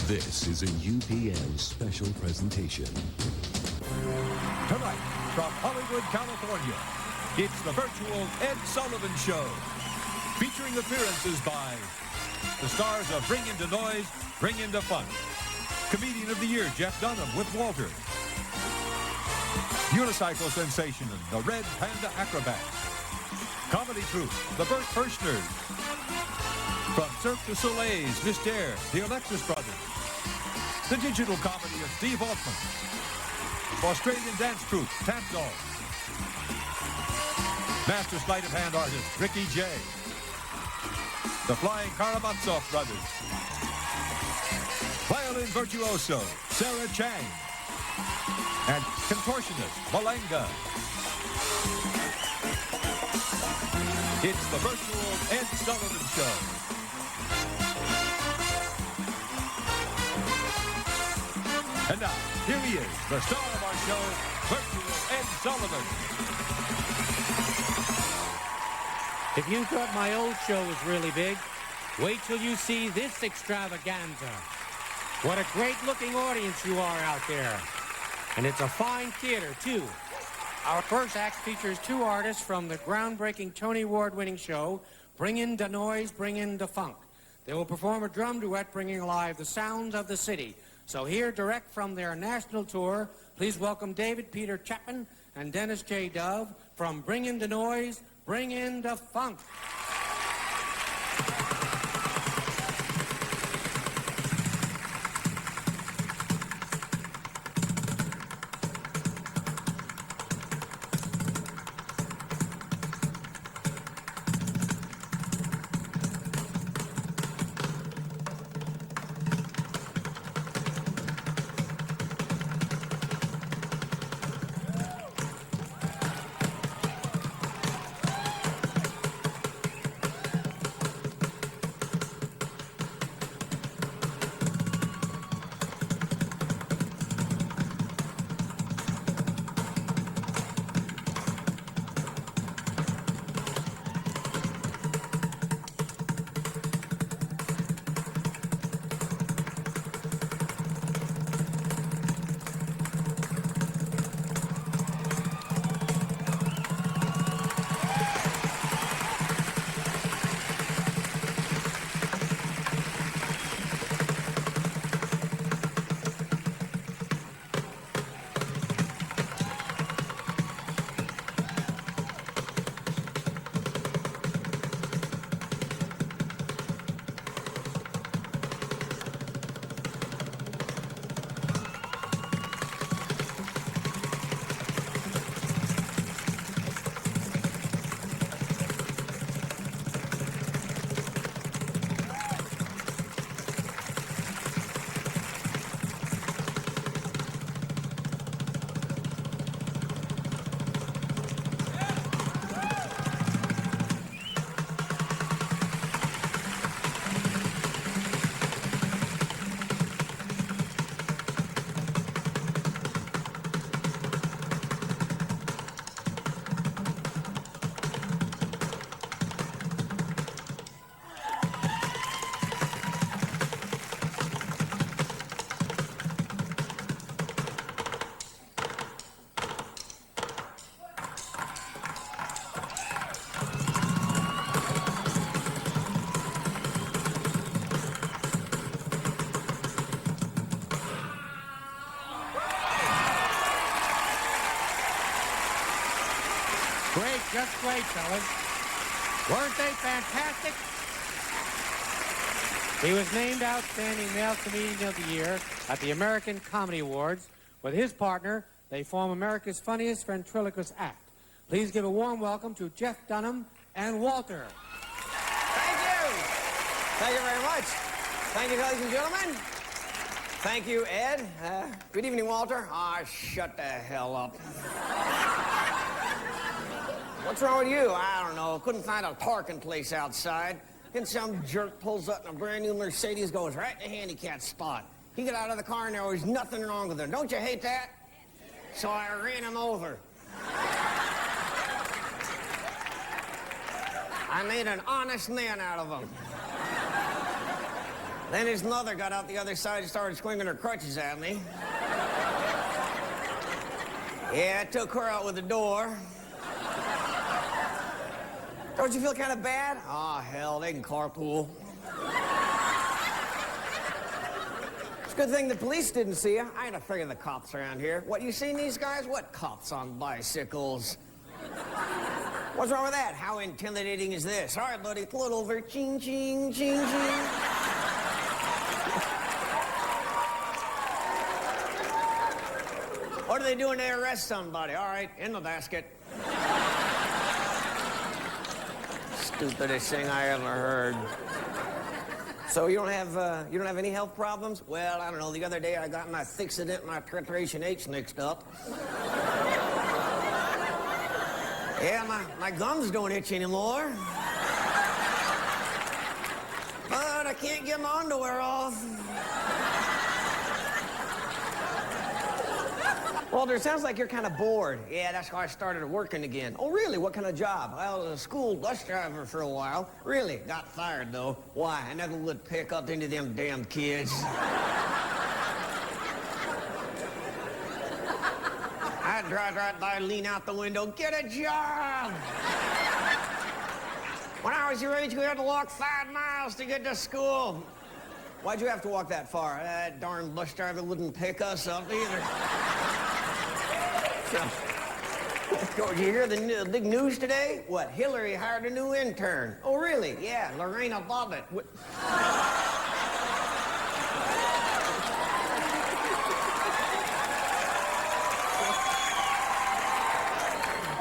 This is a UPN special presentation. Tonight, from Hollywood, California, it's the Virtual Ed Sullivan Show, featuring appearances by the stars of Bring Into Noise, Bring Into Fun, Comedian of the Year Jeff Dunham with Walter, unicycle sensation, the Red Panda Acrobats, comedy troupe, the Burt Firstners, from Cirque du Soleil's Mystère, the Alexis Brothers, the digital comedy of Steve Altman, Australian dance troupe, Tap Dolls, master sleight of hand artist Ricky J, the Flying Karamazov Brothers, violin virtuoso Sarah Chang, and contortionist Malenga. It's the Virtual Ed Sullivan Show. And now, here he is, the star of our show, Virtual Ed Sullivan. If you thought my old show was really big, wait till you see this extravaganza. What a great-looking audience you are out there. And it's a fine theater, too. Our first act features two artists from the groundbreaking Tony Award-winning show, Bring In the Noise, Bring In the Funk. They will perform a drum duet bringing alive the sounds of the city. So here, direct from their national tour, please welcome David Peter Chapman and Dennis J. Dove from Bring In the Noise, Bring In the Funk. Great, just great, fellas. Weren't they fantastic? He was named Outstanding Male Comedian of the Year at the American Comedy Awards. With his partner, they form America's funniest ventriloquist act. Please give a warm welcome to Jeff Dunham and Walter. Thank you. Thank you very much. Thank you, ladies and gentlemen. Thank you, Ed. Good evening, Walter. Ah, shut the hell up. What's wrong with you? I don't know. Couldn't find a parking place outside. Then some jerk pulls up in a brand new Mercedes, goes right in the handicapped spot. He got out of the car and there was nothing wrong with him. Don't you hate that? So I ran him over. I made an honest man out of him. Then his mother got out the other side and started swinging her crutches at me. Yeah, I took her out with the door. Don't you feel kind of bad? Oh, hell, they can carpool. It's a good thing the police didn't see you. I ain't afraid of the cops around here. What, you seen these guys? What cops on bicycles? What's wrong with that? How intimidating is this? All right, buddy, pull it over. Ching, ching, ching, ching. What are they doing to arrest somebody? All right, in the basket. Stupidest thing I ever heard. So you don't have any health problems? Well, I don't know. The other day I got my fixident and my preparation H mixed up. Yeah, my gums don't itch anymore. But I can't get my underwear off. Walter, it sounds like you're kind of bored. Yeah, that's why I started working again. Oh, really? What kind of job? Well, I was a school bus driver for a while. Really? Got fired, though. Why? I never would pick up into them damn kids. I'd drive right by, lean out the window, get a job! When I was your age, we had to walk 5 miles to get to school. Why'd you have to walk that far? That darn bus driver wouldn't pick us up either. So, did you hear the big news today? What, Hillary hired a new intern. Oh, really? Yeah, Lorena Bobbitt.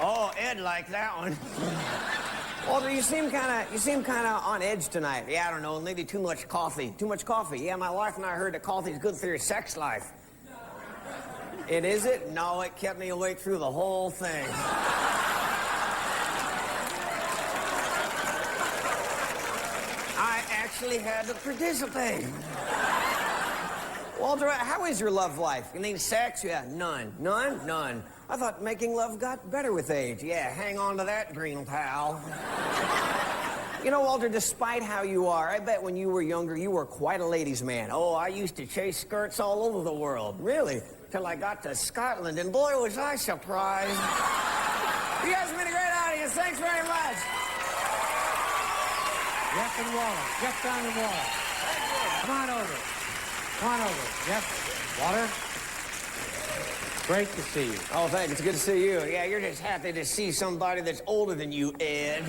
Oh, Ed liked that one. Walter, you seem kind of on edge tonight. Yeah, I don't know, maybe too much coffee. Too much coffee. Yeah, my wife and I heard that coffee's good for your sex life. It is it? No, it kept me awake through the whole thing. I actually had to participate. Walter, how is your love life? You mean sex? Yeah, none. None? None. I thought making love got better with age. Yeah, hang on to that, green pal. You know, Walter, despite how you are, I bet when you were younger, you were quite a ladies' man. Oh, I used to chase skirts all over the world. Really? Till I got to Scotland, and boy, was I surprised. You guys have been a great audience. Thanks very much. Jeff and Waller. Jeff down and Waller. Come on over. Come on over. Jeff, Waller. Great to see you. Oh, thanks. It's good to see you. Yeah, you're just happy to see somebody that's older than you, Ed.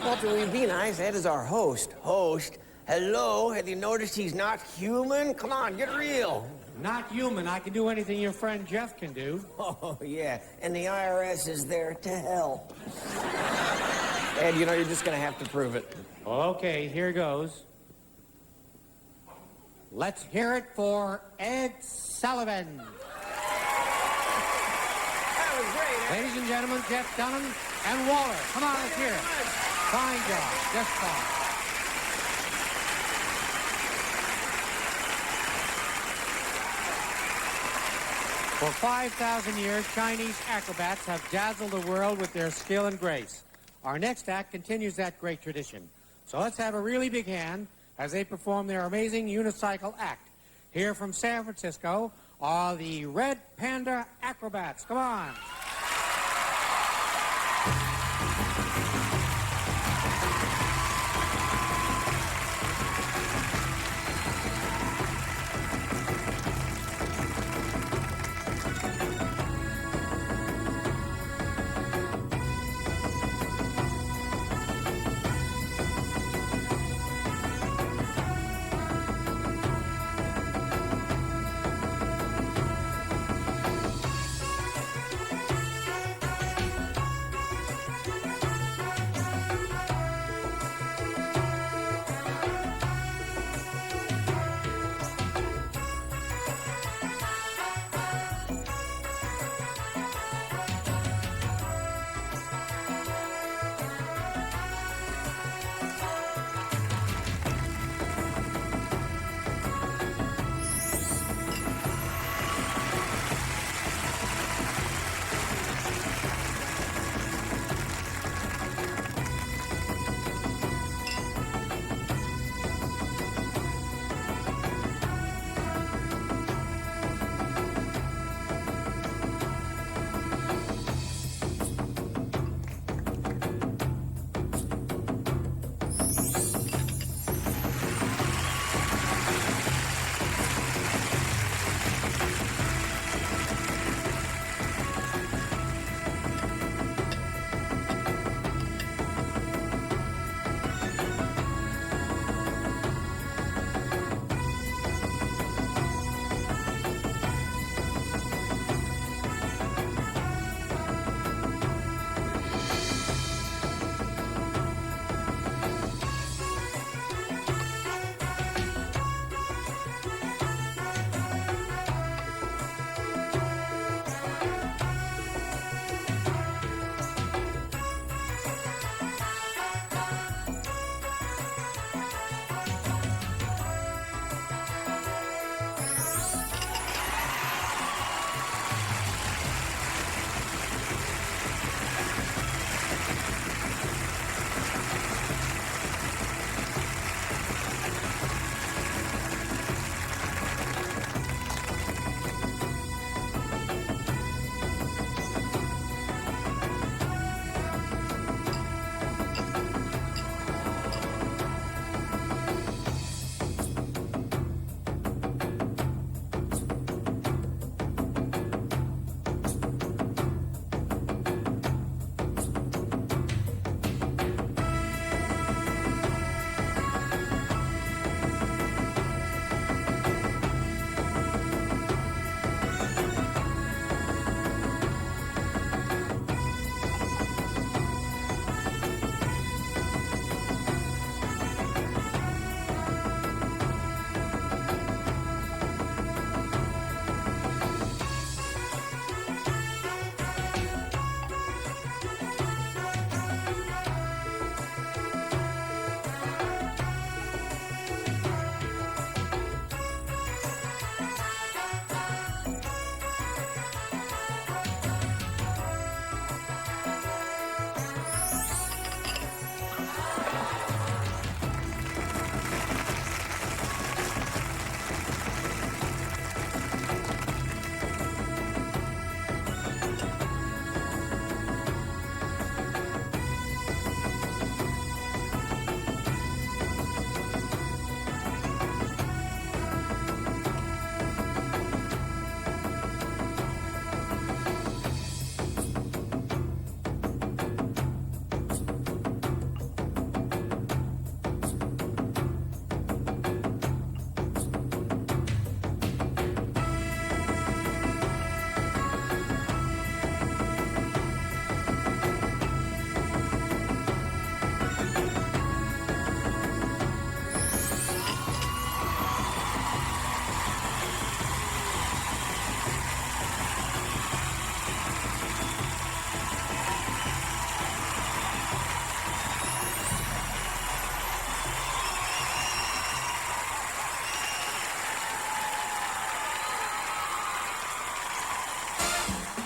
Walter, will you be nice? Ed is our host. Host? Hello? Have you noticed he's not human? Come on, get real. Not human. I can do anything your friend Jeff can do. Oh, yeah. And the IRS is there to help. Ed, you know, you're just going to have to prove it. Okay, here goes. Let's hear it for Ed Sullivan. That was great, Ed. Ladies and gentlemen, Jeff Dunham and Waller. Come on, let's hear it. Fine job. Just fine. For 5,000 years, Chinese acrobats have dazzled the world with their skill and grace. Our next act continues that great tradition. So let's have a really big hand as they perform their amazing unicycle act. Here from San Francisco are the Red Panda Acrobats. Come on.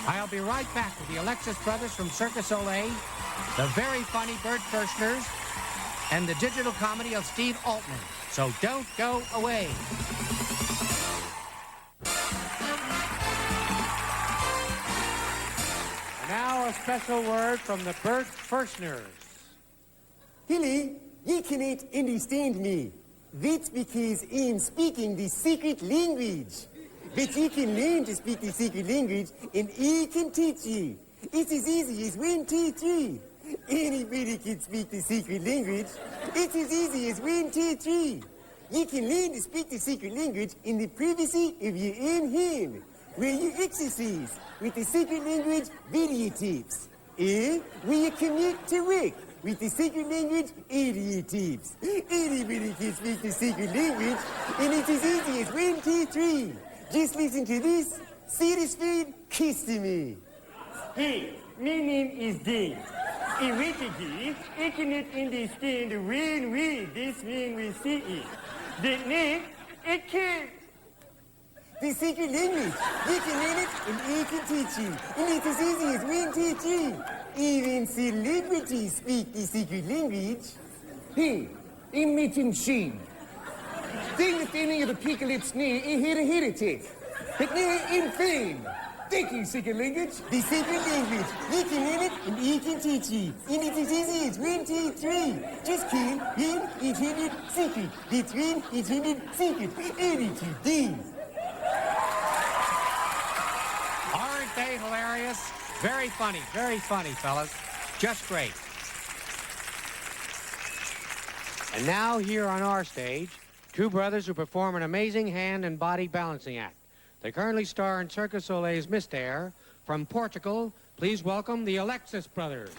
I'll be right back with the Alexis Brothers from Circus Olay, the very funny Bert Kirschners, and the digital comedy of Steve Altman. So don't go away. And now a special word from the Bert Kirschners. Hilly, you cannot understand me. That's because I'm speaking the secret language. But you can learn to speak the secret language, and I can teach you. It's as easy as 1, 2, 3. Anybody can speak the secret language. It's as easy as 1, 2, 3. You can learn to speak the secret language in the privacy of your own home, where you exercise with the secret language videotapes, or where you commute to work with the secret language audio tapes. Anybody can speak the secret language, and it's as easy as 1, 2, 3. Just listen to this. Satisfied customer. Hey, my name is Dave. In Wichita, I cannot understand one word this man will say it. That means I can't. The secret language. You can learn it, and I can teach you. And it's as easy as 1, 2, 3. Even celebrities speak the secret language. Hey, I'm meeting Sheen. During the filming of Apocalypse Now, I had a heart attack. But now I'm fine. Thank you, secret language. The secret language. You can learn it, and I can teach you. And it's as easy as 1, 2, 3. Just call 1-800-SECRET. That's 1-800-SECRET. Only 2 days. Aren't they hilarious? Very funny, fellas. Just great. And now here on our stage, two brothers who perform an amazing hand and body balancing act. They currently star in Circus Soleil's Mystère. From Portugal, please welcome the Alexis Brothers.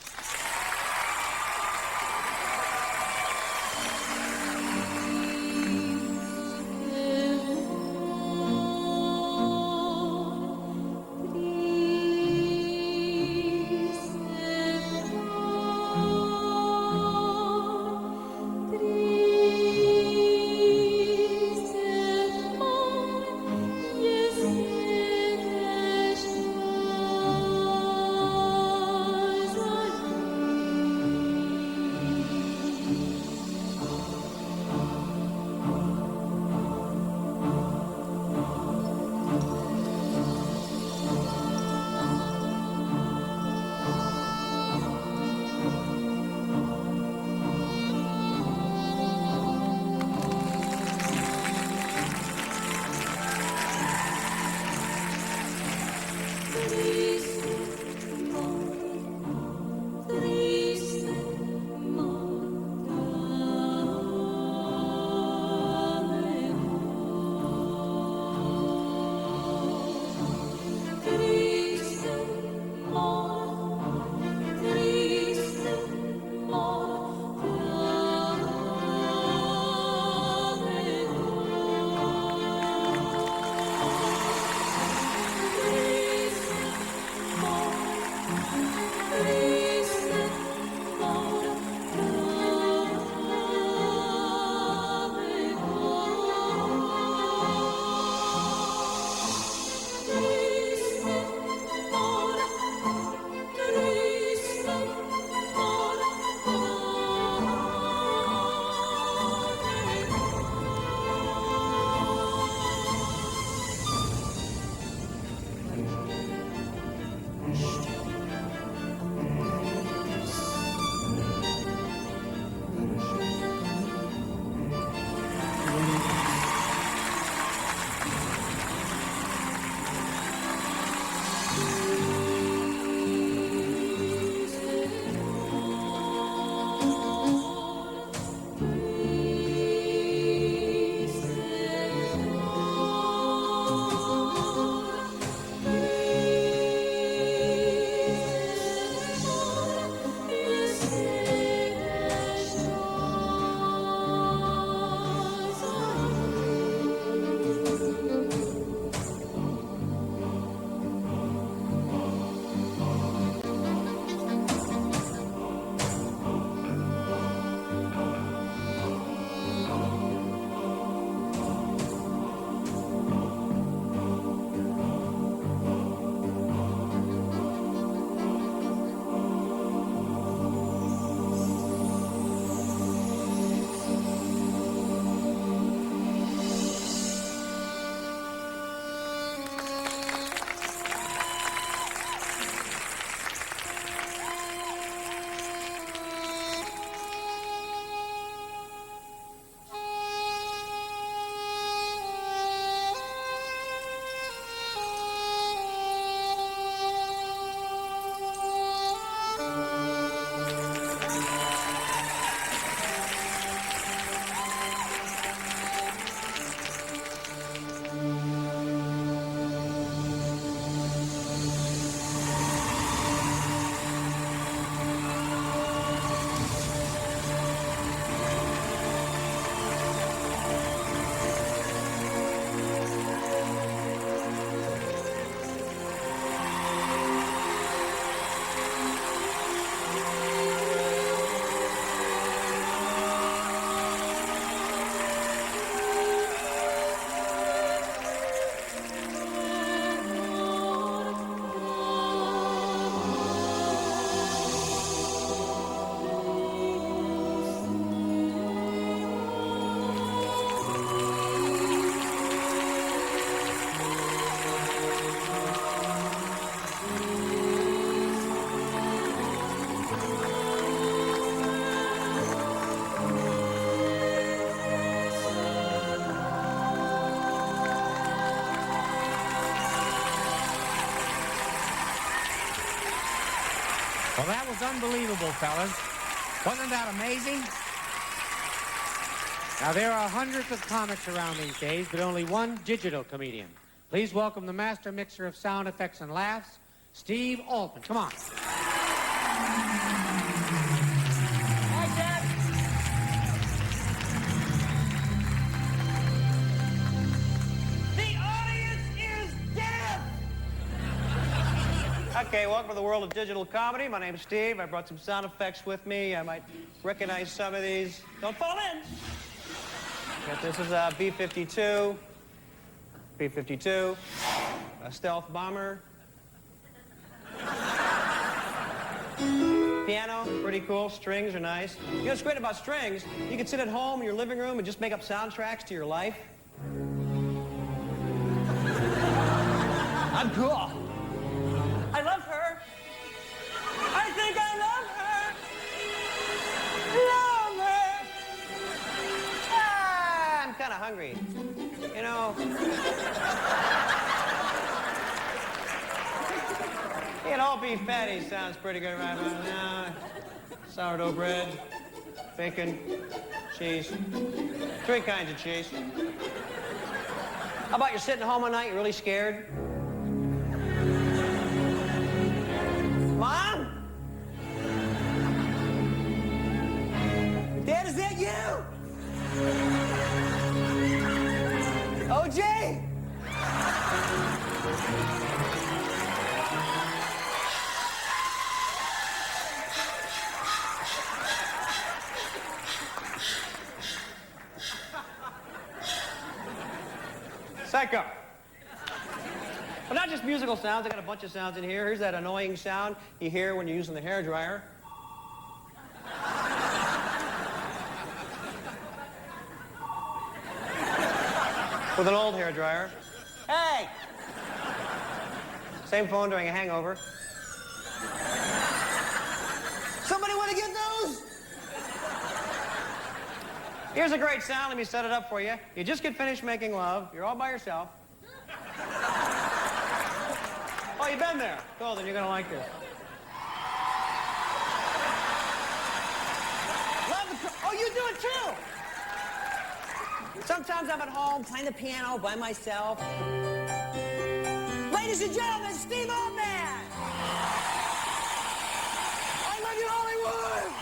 Well, that was unbelievable, fellas. Wasn't that amazing? Now, there are hundreds of comics around these days, but only one digital comedian. Please welcome the master mixer of sound effects and laughs, Steve Altman. Come on. Hi, Dad. The audience is deaf! Okay, welcome to the world of digital comedy. My name's Steve. I brought some sound effects with me. I might recognize some of these. Don't fall in! Okay, this is a B-52. B-52. A stealth bomber. Piano, pretty cool. Strings are nice. You know what's great about strings? You can sit at home in your living room and just make up soundtracks to your life. I'm cool. I love her. I think I love her. Love her. Ah, I'm kind of hungry. You know. An all beef patty sounds pretty good right about now. Sourdough bread, bacon, cheese. 3 kinds of cheese. How about you're sitting home one night, you're really scared? Mom? Dad, is that you? OJ? Psycho. But not just musical sounds. I got a bunch of sounds in here. Here's that annoying sound you hear when you're using the hairdryer. With an old hairdryer. Hey! Same phone during a hangover. Somebody want to get those? Here's a great sound. Let me set it up for you. You just get finished making love. You're all by yourself. Oh, you've been there. Cool, then you're going to like this. Oh, you do it too! Sometimes I'm at home playing the piano by myself. Ladies and gentlemen, Steve Altman! I live in Hollywood!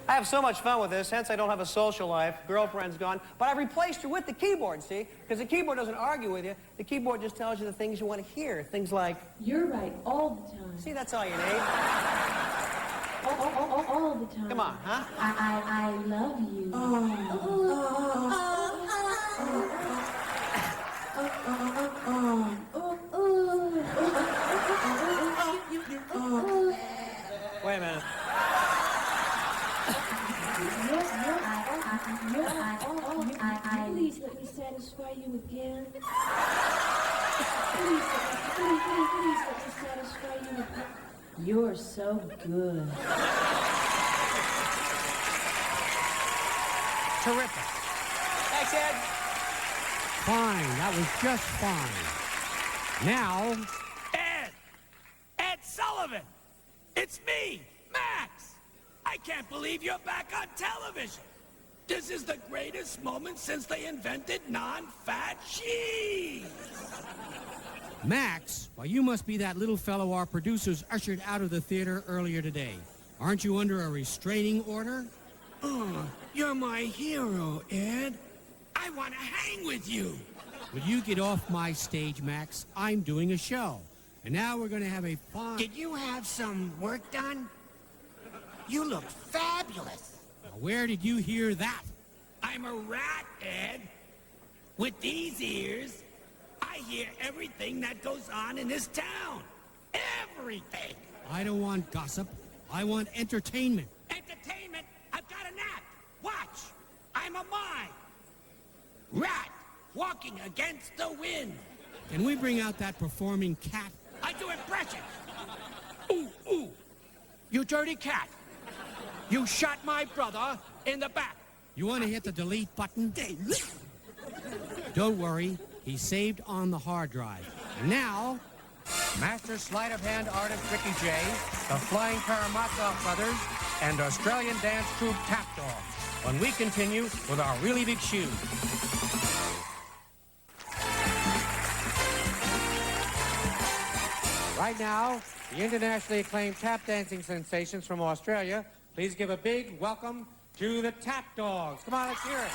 I have so much fun with this, hence I don't have a social life. Girlfriend's gone. But I've replaced her with the keyboard, see? Because the keyboard doesn't argue with you. The keyboard just tells you the things you want to hear. Things like... You're right all the time. See, that's all you need. All the time. Come on, huh? I love you. Wait a minute. Please let me satisfy you again. Please let me satisfy you again. You're so good. Terrific. Thanks, Ed. Fine. That was just fine. Now, Ed Sullivan! It's me, Max! I can't believe you're back on television! This is the greatest moment since they invented non-fat cheese! Max, well, you must be that little fellow our producers ushered out of the theater earlier today. Aren't you under a restraining order? Oh, you're my hero, Ed. I want to hang with you. Will you get off my stage, Max? I'm doing a show. And now we're going to have a fun... Did you have some work done? You look fabulous. Now, where did you hear that? I'm a rat, Ed. With these ears, I hear everything that goes on in this town. Everything. I don't want gossip. I want entertainment. Entertainment? I've got an act. Watch. I'm a mime. Rat walking against the wind. Can we bring out that performing cat? I do impressions. Ooh, ooh. You dirty cat. You shot my brother in the back. You want to hit the delete button? Don't worry. he's saved on the hard drive. Now, master sleight of hand artist Ricky J, the Flying Karamazov Brothers, and Australian dance troupe Tap Dogs, when we continue with our really big shoes. Right now, the internationally acclaimed tap dancing sensations from Australia, please give a big welcome to the Tap Dogs. Come on, let's hear it.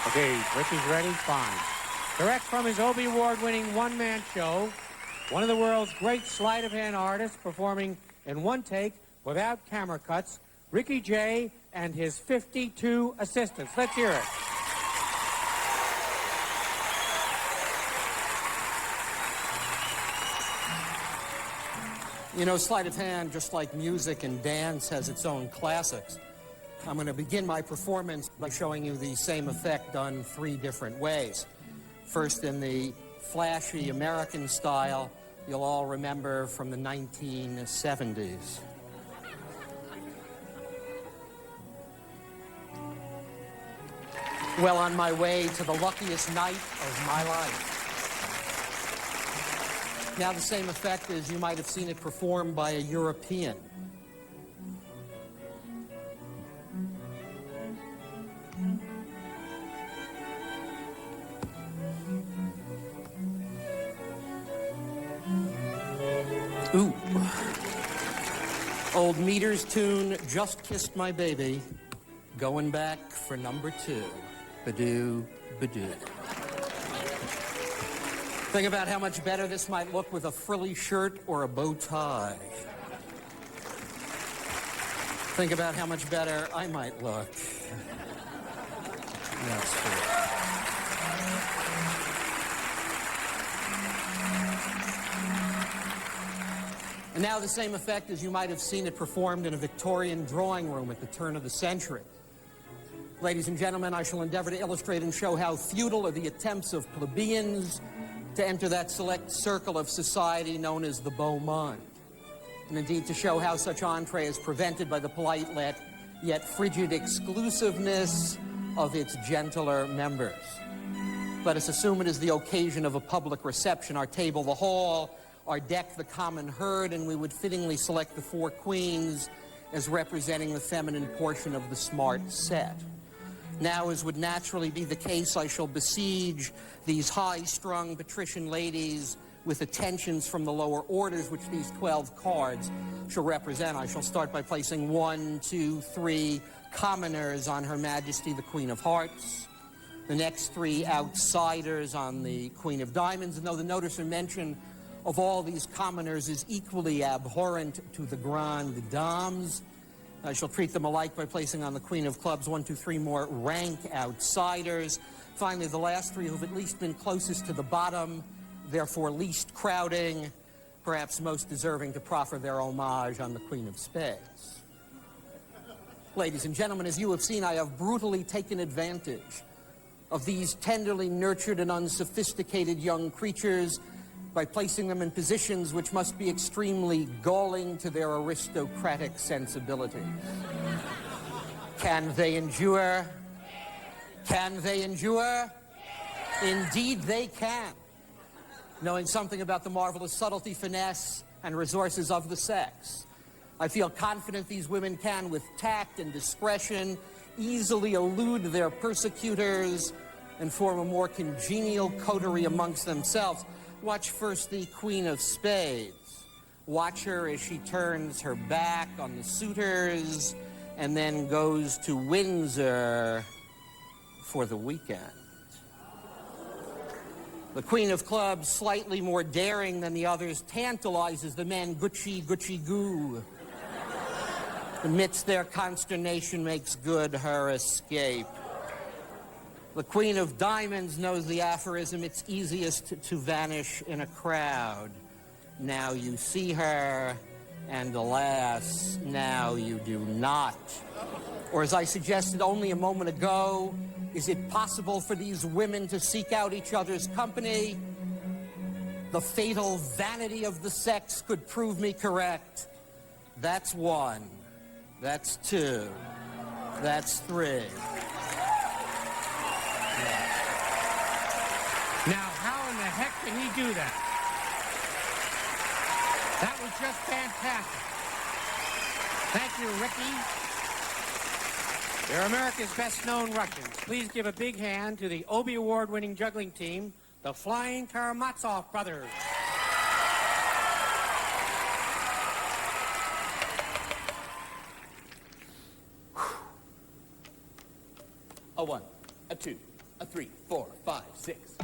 Okay, Ricky's ready? Fine. Direct from his Obie Award-winning one-man show, one of the world's great sleight-of-hand artists performing in one take without camera cuts, Ricky J and his 52 assistants. Let's hear it. You know, sleight of hand, just like music and dance, has its own classics. I'm going to begin my performance by showing you the same effect done 3 different ways. First, in the flashy American style, you'll all remember from the 1970s. Well, on my way to the luckiest night of my life. Now, the same effect as you might have seen it performed by a European. Ooh. Old Meter's tune, Just Kissed My Baby, going back for number 2. Badoo, badoo. Think about how much better this might look with a frilly shirt or a bow tie. Think about how much better I might look. That's true. And now the same effect as you might have seen it performed in a Victorian drawing room at the turn of the century. Ladies and gentlemen, I shall endeavor to illustrate and show how futile are the attempts of plebeians to enter that select circle of society known as the beau monde, and indeed to show how such entree is prevented by the polite yet frigid exclusiveness of its gentler members. Let us assume it is the occasion of a public reception, our table the hall, our deck the common herd, and we would fittingly select the 4 queens as representing the feminine portion of the smart set. Now, as would naturally be the case, I shall besiege these high-strung patrician ladies with attentions from the lower orders, which these 12 cards shall represent. I shall start by placing 1, 2, 3 commoners on Her Majesty the Queen of Hearts, the next 3 outsiders on the Queen of Diamonds, and though the notice or mention of all these commoners is equally abhorrent to the grande dames. I shall treat them alike by placing on the Queen of Clubs 1, 2, 3 more rank outsiders. Finally, the last three who've at least been closest to the bottom, therefore least crowding, perhaps most deserving to proffer their homage on the Queen of Spades. Ladies and gentlemen, as you have seen, I have brutally taken advantage of these tenderly nurtured and unsophisticated young creatures by placing them in positions which must be extremely galling to their aristocratic sensibilities. Can they endure? Can they endure? Indeed they can. Knowing something about the marvelous subtlety, finesse, and resources of the sex, I feel confident these women can, with tact and discretion, easily elude their persecutors and form a more congenial coterie amongst themselves. Watch first the Queen of Spades. Watch her as she turns her back on the suitors and then goes to Windsor for the weekend. The Queen of Clubs, slightly more daring than the others, tantalizes the men Gucci-goo. Amidst their consternation, makes good her escape. The Queen of Diamonds knows the aphorism, it's easiest to vanish in a crowd. Now you see her, and alas, now you do not. Or as I suggested only a moment ago, is it possible for these women to seek out each other's company? The fatal vanity of the sex could prove me correct. That's one. That's two. That's three. Now, how in the heck can he do that? That was just fantastic. Thank you, Ricky. They're America's best-known Russians. Please give a big hand to the Obie Award-winning juggling team, the Flying Karamazov Brothers. A 1, a 2, a 3, 4, 5, 6.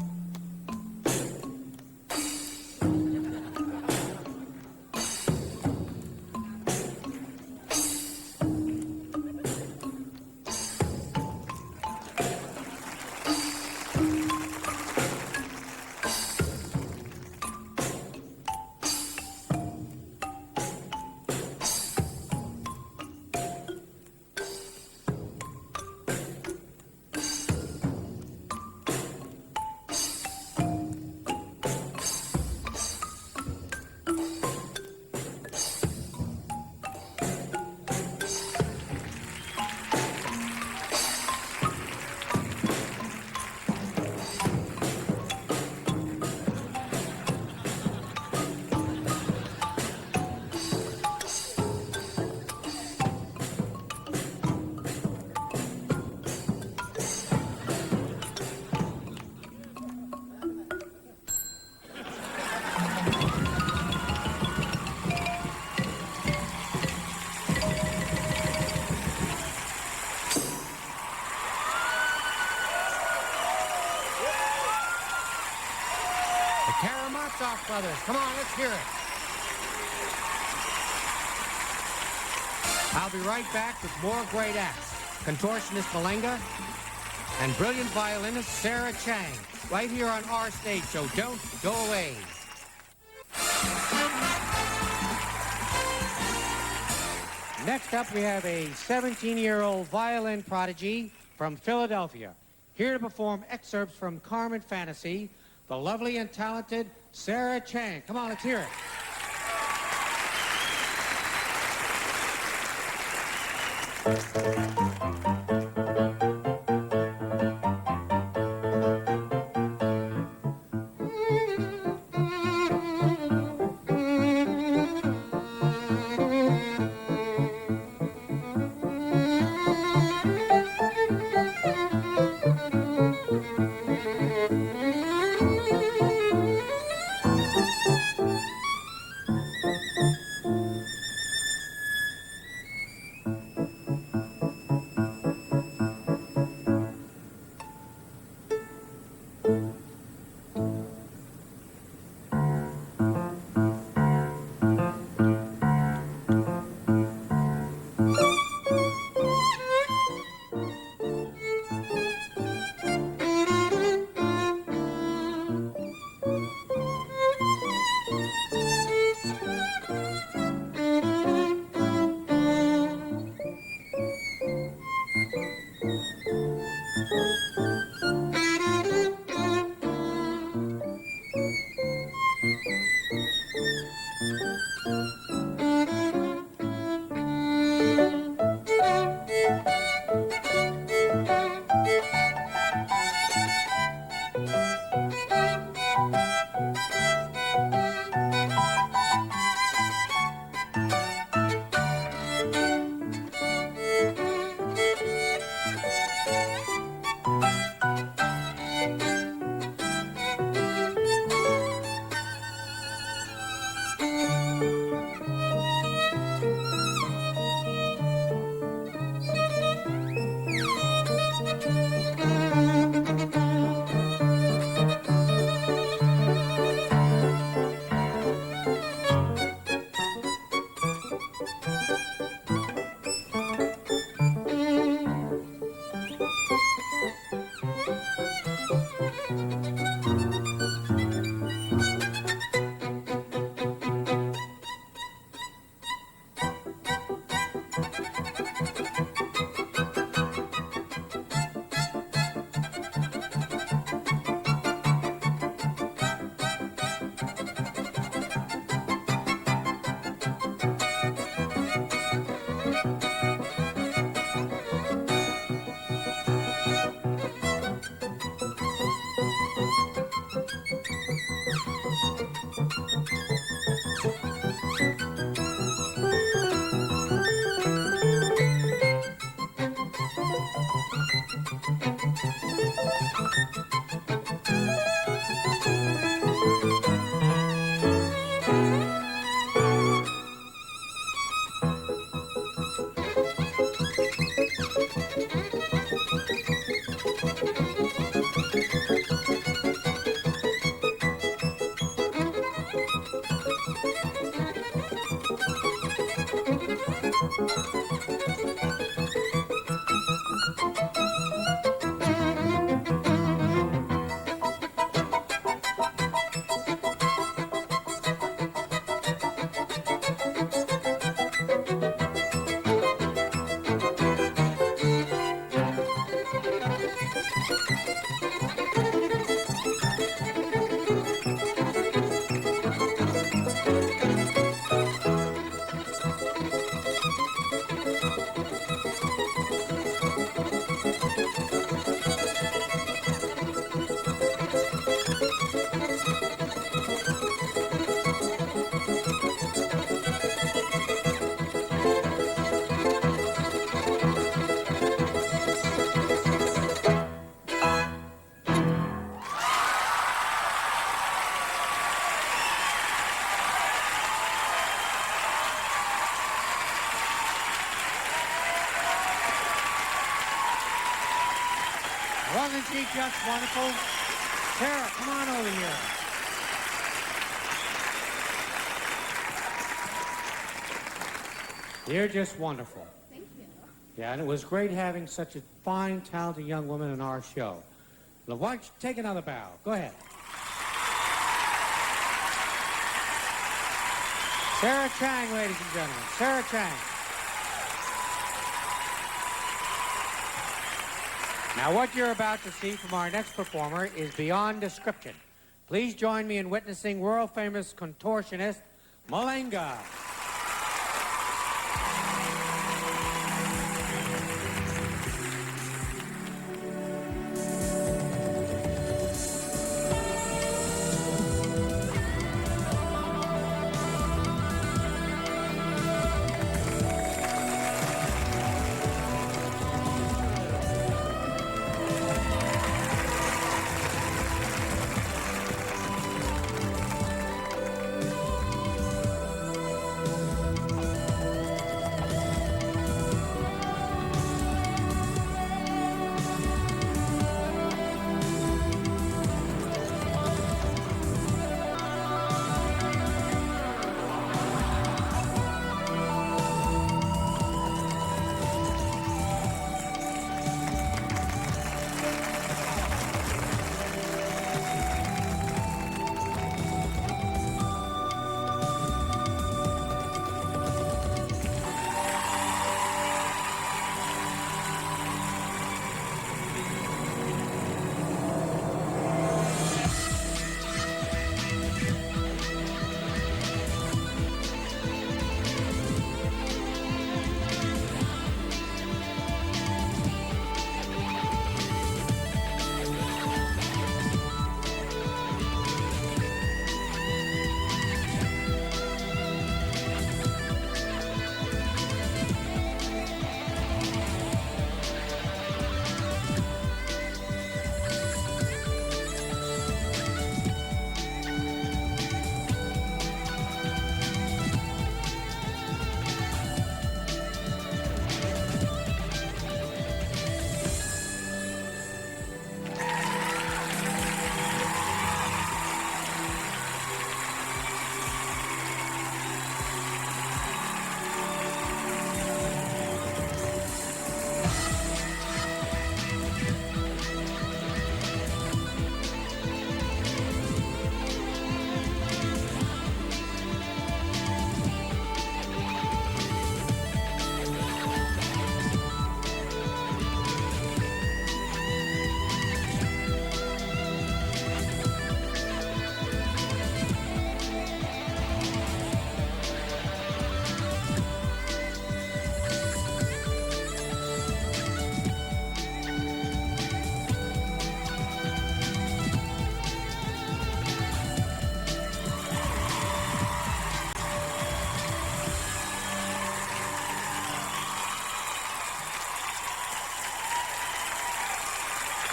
Brothers. Come on, let's hear it. I'll be right back with more great acts. Contortionist Malenga and brilliant violinist Sarah Chang. Right here on our stage show. Don't go away. Next up, we have a 17-year-old violin prodigy from Philadelphia. Here to perform excerpts from Carmen Fantasy, the lovely and talented Sarah Chang. Come on, let's hear it. she just wonderful? Sarah, come on over here. You're just wonderful. Thank you. Yeah, and it was great having such a fine, talented young woman in our show. Now, why don't you take another bow? Go ahead. Sarah Chang, ladies and gentlemen. Sarah Chang. Now, what you're about to see from our next performer is beyond description. Please join me in witnessing world-famous contortionist, Malenga.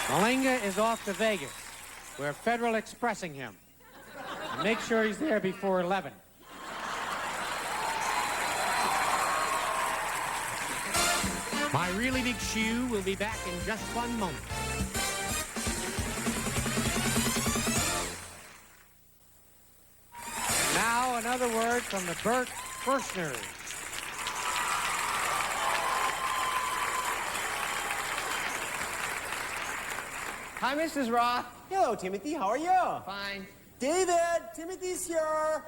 Malenga is off to Vegas. We're Federal Expressing him. And make sure he's there before 11. My really big shoe will be back in just one moment. Now another word from the Burt Firstners. Hi, Mrs. Roth. Hello, Timothy. How are you? Fine. David, Timothy's here.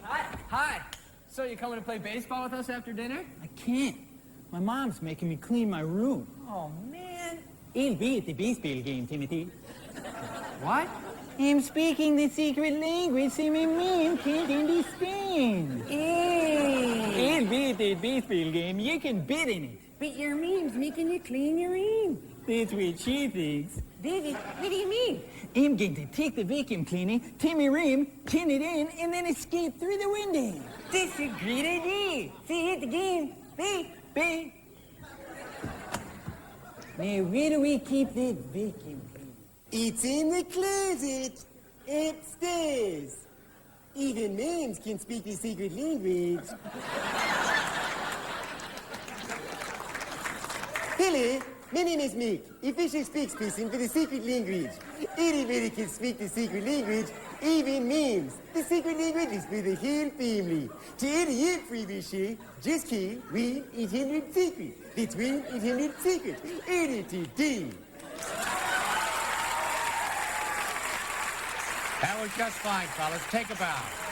Hi. So you coming to play baseball with us after dinner? I can't. My mom's making me clean my room. Oh, man. I'll be at the baseball game, Timothy. What? I'm speaking the secret language so my mom can't understand. I'll be at the baseball game. You can bet in it. But your mom's making you clean your room. That's what she thinks. David, what do you mean? I'm going to take the vacuum cleaner, take my room, turn it in, and then escape through the window. That's a great idea. See you at the game. Bye. Bye. Now, where do we keep that vacuum cleaner? It's in the closet, upstairs. Even moms can speak the secret language. Billy, My name is Mick, official spokesperson for the secret language. Everybody can speak the secret language, even memes. The secret language is for the whole family. To enter your free show, just call 1-800-SECRET. That's 1-800-SECRET. Earn it today. That was just fine, fellas. Take a bow.